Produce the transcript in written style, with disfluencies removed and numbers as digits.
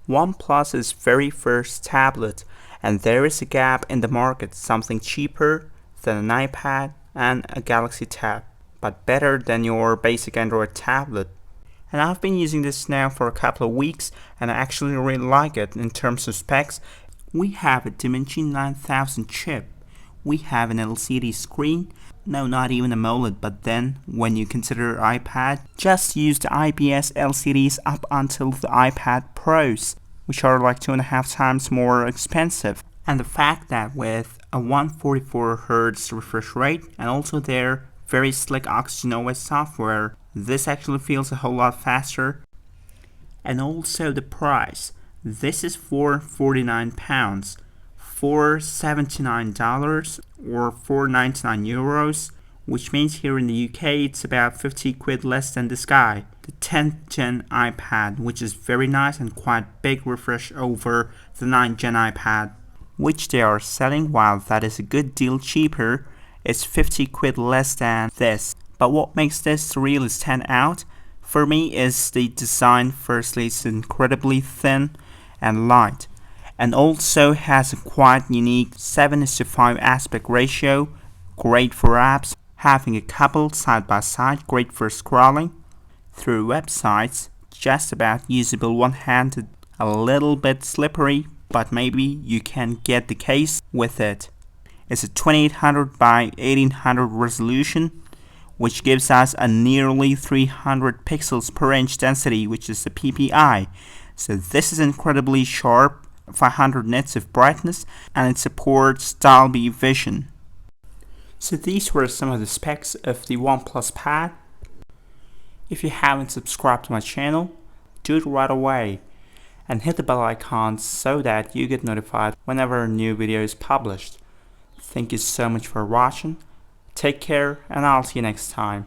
OnePlus's very first tablet, and there is a gap in the market, something cheaper than an iPad and a Galaxy Tab, but better than your basic Android tablet. And I've been using this now for a couple of weeks, and I actually really like it in terms of specs. We have a Dimensity 9000 chip. We have an LCD screen. No, not even a AMOLED, but then, when you consider iPad, just use the IPS LCDs up until the iPad Pros, which are like 2.5 times more expensive. And the fact that with a 144Hz refresh rate, and also their very slick OxygenOS software, this actually feels a whole lot faster. And also the price. This is for £49. $479 or €499, which means here in the UK it's about 50 quid less than this guy. The 10th gen iPad, which is very nice and quite big refresh over the 9th gen iPad, which they are selling, while that is a good deal cheaper. It's 50 quid less than this. But what makes this really stand out for me is the design. Firstly, it's incredibly thin and light, and also has a quite unique 7:5 aspect ratio, great for apps, having a couple side by side, great for scrolling through websites, just about usable one-handed, a little bit slippery, but maybe you can get the case with it. It's a 2800 by 1800 resolution, which gives us a nearly 300 pixels per inch density, which is the PPI. So this is incredibly sharp, 500 nits of brightness, and it supports Dolby Vision. So these were some of the specs of the OnePlus Pad. If you haven't subscribed to my channel, do it right away and hit the bell icon so that you get notified whenever a new video is published. Thank you so much for watching. Take care, and I'll see you next time.